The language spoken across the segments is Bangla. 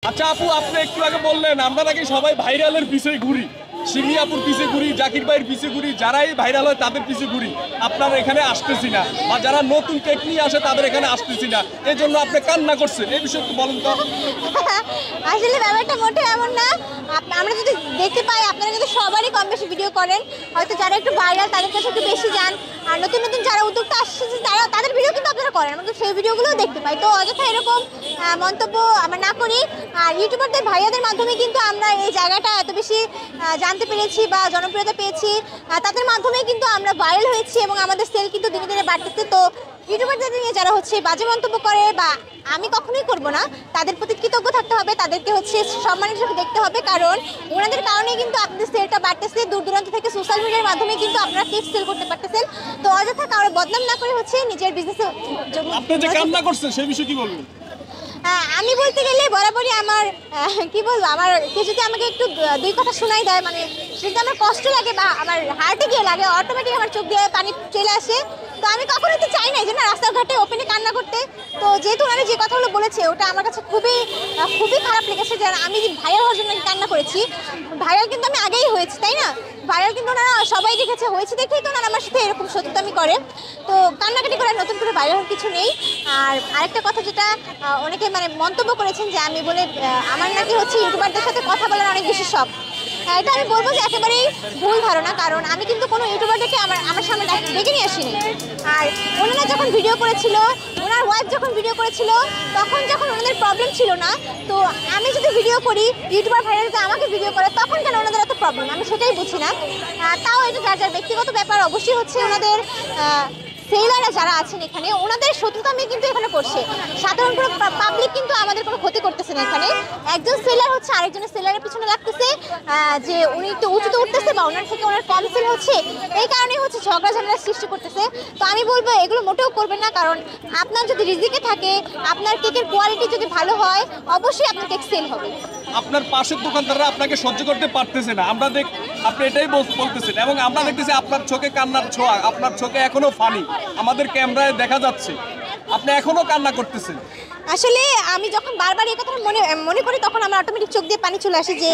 আচ্ছা আপু, আপনি একটু আগে বললেন আমরা নাকি সবাই ভাইরালের পিছে ঘুরি, সিমি আপুর পিছে ঘুরি, জাকির ভাইয়ের পিছে ঘুরি, যারাই ভাইরাল হয় তাদের পিছে ঘুরি, আপনারা এখানে আসতেছি না, বা যারা নতুন কেক নিয়ে আসে তাদের এখানে আসতেছি না, এই জন্য আপনি কান্না করছেন, এই বিষয়ে একটু বলেন তো। আসলে ব্যাপারটা মোটে এমন না। আমরা যদি দেখতে পাই আপনারা কিন্তু সবারই কম বেশি ভিডিও করেন, হয়তো যারা একটু ভাইরাল তাদের কাছে একটু বেশি যান, আর নতুন নতুন যারা উদ্যোক্তা আসছে তারা তাদের ভিডিও কিন্তু আপনারা করেন, আমরা তো সেই ভিডিওগুলোও দেখতে পাই। তো অযথা এরকম মন্তব্য আমরা না করি। আর ইউটিউবারদের ভাইয়াদের মাধ্যমে কিন্তু আমরা এই জায়গাটা এত বেশি জানতে পেরেছি বা জনপ্রিয়তা পেয়েছি, তাদের মাধ্যমেই কিন্তু আমরা ভাইরাল হয়েছি এবং আমাদের সেল কিন্তু দিনে দিনে বাড়তেছে। তো ইউটিউবারদের নিয়ে যারা বাজে মন্তব্য করে বা আমি কখনোই করব না, তাদের প্রতি কৃতজ্ঞ থাকতে হবে, তাদেরকে সম্মানের সাথে দেখতে হবে, কারণ ওনাদের কারণেই কিন্তু আপনাদের সেলটা বাড়তেছে। দূর দূরান্ত থেকে সোশ্যাল মিডিয়ার মাধ্যমে কিন্তু আপনারা কেক সেল করতে পারতেছেন। তো অযথা কারো বদনাম না করে নিজের বিজনেসে। আপনি যে কান্না করছেন সেই বিষয়ে কি বলবেন? আমি বলতে গেলে বরাবরই আমার কি বলবো, আমার কেউ যদি আমাকে একটু দুই কথা শোনাই দেয়, মানে সেটা আমার কষ্ট লাগে বা আমার হার্টে গিয়ে লাগে, অটোমেটিক আমার চোখ দিয়ে পানি চলে আসে। তো আমি কখনোই তো চাই না যে না রাস্তাঘাটে ওপেনে কান্না করতে। তো যেহেতু ওনারা যে কথাগুলো বলেছে ওটা আমার কাছে খুবই খুবই খারাপ লেগেছে, যে আমি ভাইরাল হওয়ার জন্য কান্না করেছি। ভাইরাল কিন্তু আমি আগেই হয়েছি, তাই না? ভাইরাল কিন্তু ওনারা সবাই দেখেছে, হয়েছে দেখেই তো ওনারা আমার সাথে এরকম সত্যতামি করে। তো কান্নাকাটি করে নতুন করে ভাইরাল হওয়ার কিছু নেই। আর আরেকটা কথা যেটা অনেকে মানে মন্তব্য করেছেন যে আমি বলে আমার নাকি ইউটিউবারদের সাথে কথা বলার অনেক বেশি শখ। এটা আমি বলবো যে একেবারেই ভুল ধারণা, কারণ আমি কিন্তু কোনো ইউটিউবারদেরকে আমার সামনে ডেকে নিয়ে আসিনি। আর ওনারা যখন ভিডিও করেছিল, ওনার ওয়াইফ যখন ভিডিও করেছিল, তখন যখন ওনাদের প্রবলেম ছিল না, তো আমি যদি ভিডিও করি, ইউটিউবার ভাইরালতে আমাকে ভিডিও করে, তখন কেন ওনাদের এত প্রবলেম আমি সেটাই বুঝি না। তাও এটা যার যার ব্যক্তিগত ব্যাপার। অবশ্যই ওনাদের সেলাররা যারা আছেন এখানে, ওনাদের শত্রুতা আমি কিন্তু এখানে করছে, সাধারণ কোনো পাবলিক কিন্তু আমাদের কোনো ক্ষতি করতেছে না। এখানে একজন সেলার আরেকজনের সেলারের পিছনে লাগতেছে, যে উনি একটু উঁচুতে উঠতেছে বা ওনার থেকে ওনার কম সেল হচ্ছে, এই কারণেই ঝগড়া ঝামেলার সৃষ্টি করতেছে। তো আমি বলবো এগুলো মোটেও করবেন না, কারণ আপনার যদি রিজিকে থাকে, আপনার কেকের কোয়ালিটি যদি ভালো হয়, অবশ্যই আপনার কেক সেল হবে। আপনার পাশের দোকানদাররা আপনাকে সহ্য করতে পারতেছে না, আপনি এটাই বলতেছেন, এবং আমরা দেখতেছি আপনার চোখে কান্নার ছোঁয়া, আপনার চোখে এখনো ফানি, আমাদের ক্যামেরায় দেখা যাচ্ছে আপনি এখনো কান্না করতেছেন। আসলে আমি যখন বারবার এই কথা মনে করি, তখন আমার অটোমেটিক চোখ দিয়ে পানি চলে আসে, যে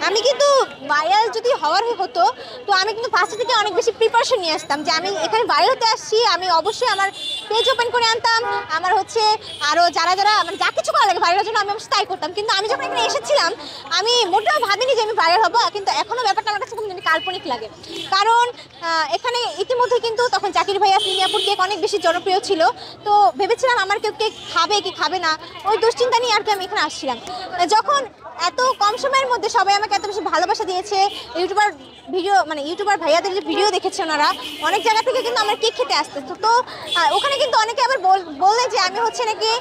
আমি কিন্তু ভাইরাল যদি হওয়ার হতো, তো আমি কিন্তু ফার্স্ট থেকে অনেক বেশি প্রিপারেশন নিয়ে আসতাম, যে আমি এখানে ভাইরাল হতে আসছি, আমি অবশ্যই আমার পেজ ওপেন করে আনতাম, আমার আরও যারা যারা মানে যা কিছু করা লাগে ভাইরালের জন্য আমি অবশ্যই তাই করতাম। কিন্তু আমি যখন এখানে এসেছিলাম, আমি মোটেও ভাবিনি যে আমি ভাইরাল হবো, কিন্তু এখনও ব্যাপারটা আমার কাছে খুব কাল্পনিক লাগে, কারণ এখানে ইতিমধ্যে কিন্তু তখন জাকির ভাইয়া সিঙ্গাপুর কেক অনেক বেশি জনপ্রিয় ছিল। তো ভেবেছিলাম আমার কেউ কেক খাবে কি খাবে না, ওই দুশ্চিন্তা নিয়ে আর কি আমি এখানে আসছিলাম। যখন এত কম সময়ের মধ্যে সবাই আমাকে এত বেশি ভালোবাসা দিয়েছে, ইউটিউবার ভাইয়াদের যে ভিডিও দেখেছে ওনারা, অনেক জায়গা থেকে কিন্তু আমার কেক খেতে আসতে। তো ওখানে কিন্তু অনেকে আবার বললে যে আমি নাকি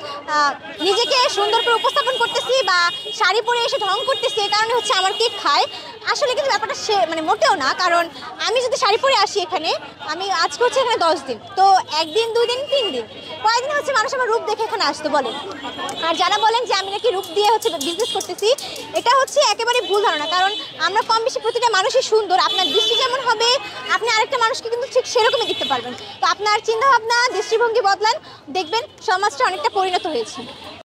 নিজেকে সুন্দর করে উপস্থাপন করতেছি বা শাড়ি পরে এসে ঢং করতেছি, এই কারণে আমার কেক খায়। আসলে কিন্তু ব্যাপারটা মোটেও না, কারণ আমি যদি শাড়ি পরে আসি এখানে, আমি আজকে এখানে 10 দিন, তো 1 দিন 2 দিন 3 দিন কয়েকদিন মানুষ আমার রূপ দেখে এখানে আসতে বলে। আর যারা বলেন যে আমি নাকি রূপ দিয়ে বিজনেস করতেছি, এটা একেবারে ভুল ধারণা, কারণ আমরা কম বেশি প্রতিটা মানুষই সুন্দর। আপনার দৃষ্টি যেমন হবে, আপনি আরেকটা মানুষকে কিন্তু ঠিক সেরকমই দেখতে পারবেন। তো আপনার চিন্তা ভাবনা দৃষ্টিভঙ্গি বদলান, দেখবেন সমাজটা অনেকটা পরিণত হয়েছে।